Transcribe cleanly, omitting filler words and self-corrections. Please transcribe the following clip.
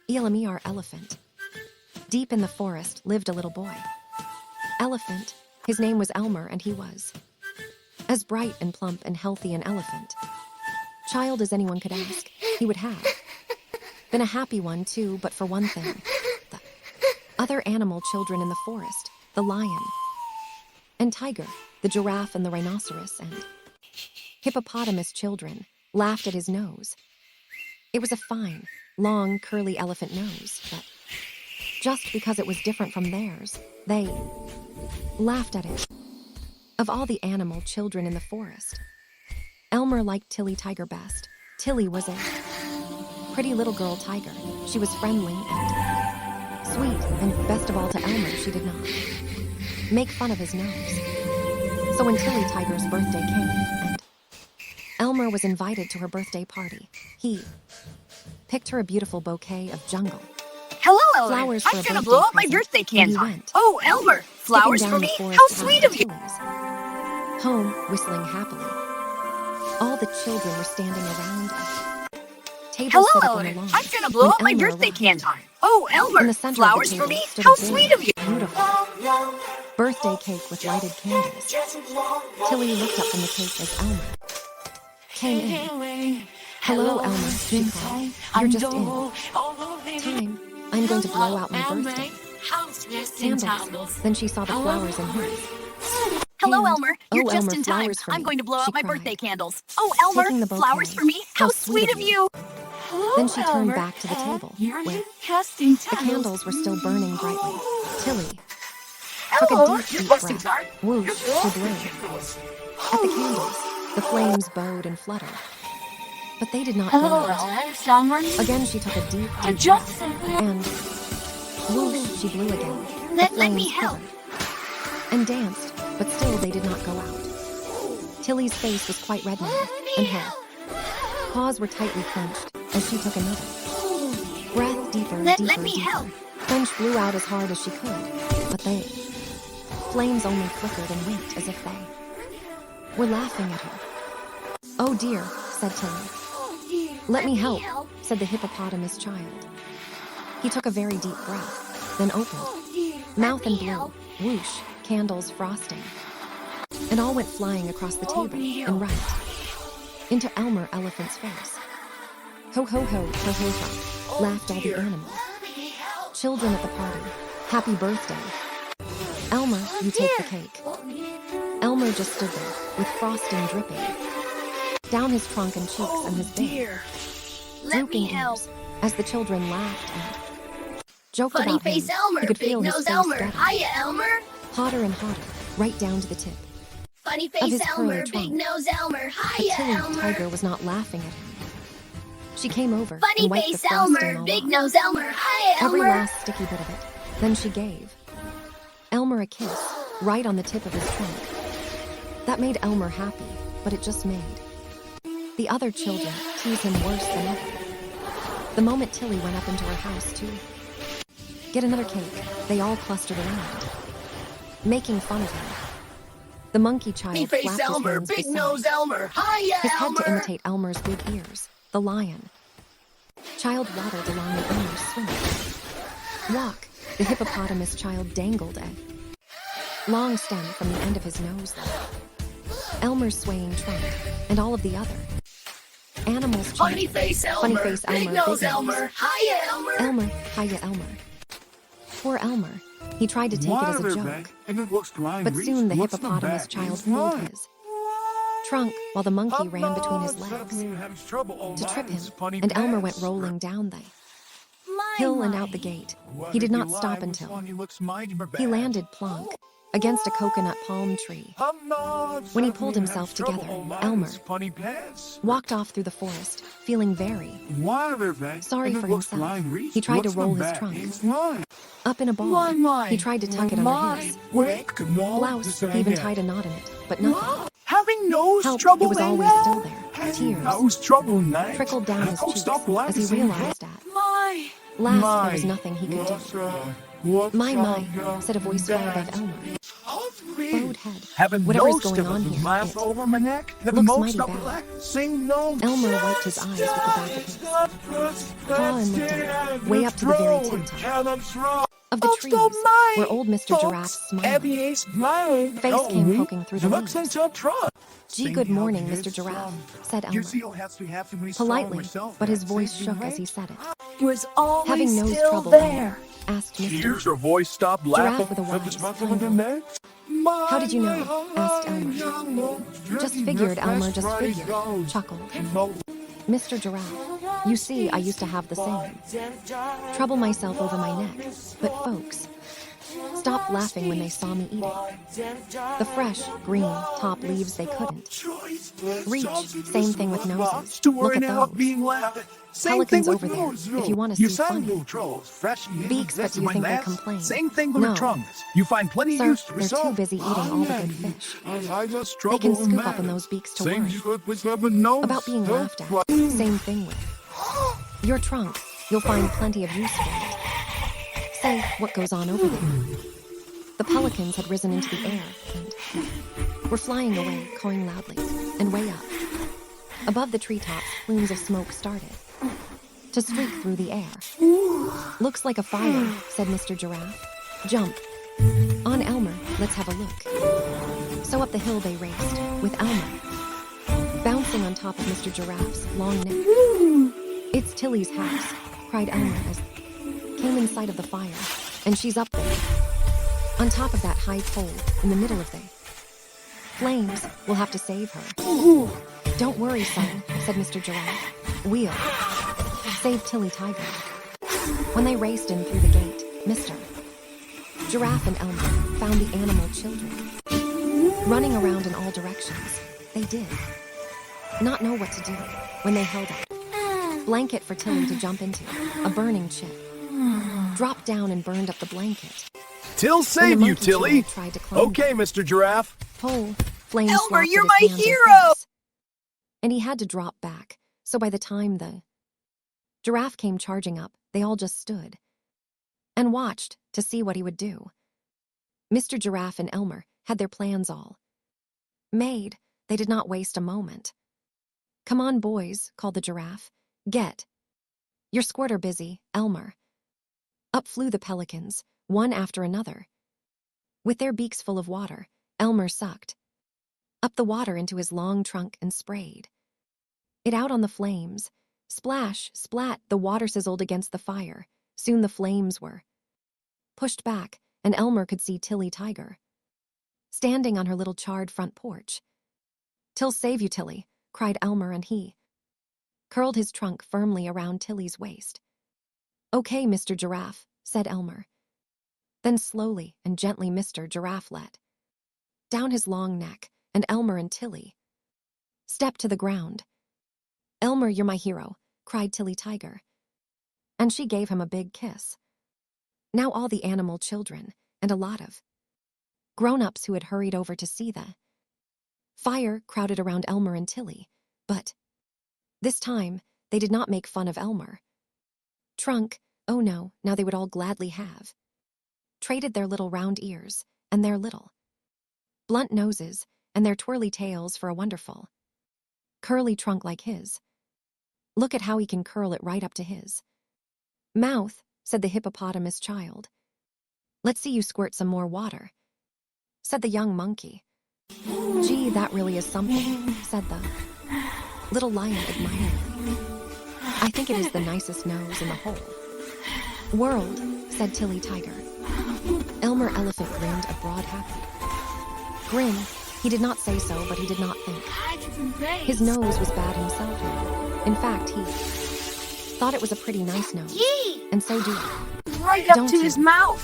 Elmer Elephant. Deep in the forest lived a little boy. Elephant. His name was Elmer, and he was as bright and plump and healthy an elephant child as anyone could ask. He would have been a happy one too, but for one thing. The other animal children in the forest, the lion and tiger, the giraffe and the rhinoceros and hippopotamus children, laughed at his nose. It was a fine, long, curly elephant nose, but just because it was different from theirs, they laughed at it. Of all the animal children in the forest, Elmer liked Tilly Tiger best. Tilly was a pretty little girl tiger. She was friendly and sweet, and best of all to Elmer, she did not make fun of his nose. So when Tilly Tiger's birthday came, and Elmer was invited to her birthday party, he picked her a beautiful bouquet of jungle Hello, Elmer. flowers for I'm a gonna birthday blow up my present, birthday and candle. he went, Oh, Elmer, flowers skipping for down the me? forest How path sweet to of you. Tilly's home, whistling happily. All the children were standing around a table Hello, set up on the Elmer. lawn. I'm gonna blow when up my Elmer birthday arrived. candle. Oh, In Elmer, the center flowers of the for table me? stood How a big, sweet of you. beautiful birthday cake with lighted candles. Tilly looked up from the cake as Elmer came in. Hello, Elmer, she called. You're just in time. I'm going to blow out my birthday candles. Then she saw the flowers in his. Hello, hand. Elmer. You're Oh, just Elmer, in time. flowers for I'm me, going to blow she out my cried, birthday candles. Oh, taking Elmer, the flowers bouquet. for me? How sweet of you. Then she turned back to the table, where the candles were still burning brightly. Tilly took a deep breath. Whoosh, she blew. At the candles, the flames bowed and fluttered. But they did not go out. Again, she took a deep breath, and whoosh, she blew again. The Let me flames help. quivered and danced, but still they did not go out. Tilly's face was quite red now, and her paws were tightly clenched as she took another breath, deeper, Let deeper, me deeper. help. Then she blew out as hard as she could, but they flames only flickered and winked as if they were laughing at her. Oh dear, said Tilly. Let me help, said the hippopotamus child. He took a very deep breath, then opened mouth and blew. Whoosh, candles frosting, and all went flying across the table and right into Elmer Elephant's face. Ho ho ho, ho ho ho, laughed all the animals. Children at the party, happy birthday. Elmer, you take the cake. Elmer just stood there, with frosting dripping down his trunk and cheeks and his big, drooping ears, as the children laughed and joked Funny about him. face Elmer, You could big feel his nose face Elmer. getting Hiya, Elmer. hotter and hotter, right down to the tip. Funny Of face his Elmer, curly big trunk. nose Elmer. But Hiya, Tilly Elmer. Tiger was not laughing at him. She came over Funny and wiped the face frosting Elmer, all big off. nose Elmer. Hiya, Every Elmer. last sticky bit of it. Then she gave Elmer a kiss, right on the tip of his trunk. That made Elmer happy, but it just made the other children tease him worse than ever. The moment Tilly went up into her house to get another cake, they all clustered around, making fun of him. The monkey child Funny face flapped his Elmer, hands big beside nose Elmer. Hiya, his head Elmer. to imitate Elmer's big ears. The lion child waddled along with Elmer's swimming walk. The hippopotamus child dangled a long stem from the end of his nose like Elmer's swaying trunk, and all of the other animals Funny chanted, face Elmer, Funny face big Elmer, nose big Elmer. nose. Hiya, Elmer. Elmer, hiya Elmer. Poor Elmer. He tried to take it as a joke, but soon the hippopotamus child pulled his trunk while the monkey ran between his legs to trip him, and Elmer went rolling down the hill and out the gate. He did not stop until he landed plonk against a coconut palm tree. When he pulled himself together, Elmer walked off through the forest, feeling very sorry for himself. He tried to roll his trunk up in a ball. He tried to tuck it under his blouse. He even tied a knot in it, but nothing. Having nose Help, trouble it was and always now still there. having Tears nose trouble now. trickled down his Oh, cheeks stop as he laughing. realized that last there was nothing he could do. My, said a voice far above Elmer. Bowed head. Having Whatever's no going on here, laugh it over my neck. The looks most mighty of bad. sing no. Elmer wiped his eyes with the back of his paw and looked up, way up to the very tip-top of the trees, where old Mr. Giraffe's smiling face came poking through the leaves. Gee, good morning, Mr. Giraffe, said Elmer, politely, but his voice shook as he said it. Was always Having nose still trouble, there. asked Mr. Here's your voice stop Giraffe laughing. with a wise How did you know? Asked Elmer. Just figured, Elmer, just figured, chuckled Mr. Giraffe. You see, I used to have the same trouble myself over my neck, but folks stopped laughing when they saw me eating the fresh, green, top leaves they couldn't reach. Same thing with noses. Look at those. Pelicans over there, if you want to see funny. Beaks, but do you think they complain? Same thing with No. trunks. You find plenty Sir, use to they're too busy eating all the good fish. They can scoop up in those beaks to worry about being laughed at. Same thing with your trunk. You'll find plenty of use for it. Say, what goes on over there? The pelicans had risen into the air and were flying away, cawing loudly, and way up. Above the treetops, plumes of smoke started to streak through the air. Looks like a fire, said Mr. Giraffe. Jump. On Elmer, let's have a look. So up the hill they raced, with Elmer bouncing on top of Mr. Giraffe's long neck. It's Tilly's house, cried Elmer as came in sight of the fire, and she's up there, on top of that high pole, in the middle of the flames. We'll have to save her. Don't worry, son, said Mr. Giraffe. We'll save Tilly Tiger. When they raced in through the gate, Mr. Giraffe and Elmer found the animal children running around in all directions. They did not know what to do when they held up blanket for Tilly to jump into. A burning chip dropped down and burned up the blanket. Till When the save you, monkey Tilly. child tried to climb Okay, Mr. Giraffe. pole, flames Elmer, slapped you're at his my hands and hero! face. And he had to drop back, so by the time the giraffe came charging up, they all just stood and watched to see what he would do. Mr. Giraffe and Elmer had their plans all made. They did not waste a moment. Come on, boys, called the giraffe. Get your squirter busy, Elmer. Up flew the pelicans, one after another. With their beaks full of water, Elmer sucked up the water into his long trunk and sprayed it out on the flames. Splash, splat, the water sizzled against the fire. Soon the flames were pushed back, and Elmer could see Tilly Tiger standing on her little charred front porch. Till save you, Tilly, cried Elmer, and he curled his trunk firmly around Tilly's waist. Okay, Mr. Giraffe, said Elmer. Then slowly and gently Mr. Giraffe let down his long neck, and Elmer and Tilly stepped to the ground. Elmer, you're my hero, cried Tilly Tiger. And she gave him a big kiss. Now all the animal children, and a lot of grown-ups who had hurried over to see the fire, crowded around Elmer and Tilly, but this time they did not make fun of Elmer. Trunk, oh no, now they would all gladly have traded their little round ears, and their little blunt noses, and their twirly tails for a wonderful curly trunk like his. Look at how he can curl it right up to his mouth, said the hippopotamus child. Let's see you squirt some more water, said the young monkey. Gee, that really is something, said the little lion admiringly. I think it is the nicest nose in the whole world, said Tilly Tiger. Elmer Elephant grinned a broad happy grin. He did not say so, but he did not think his nose was bad himself now. In fact, he thought it was a pretty nice nose, Gee! and so do I. Right up Don't to you? his mouth.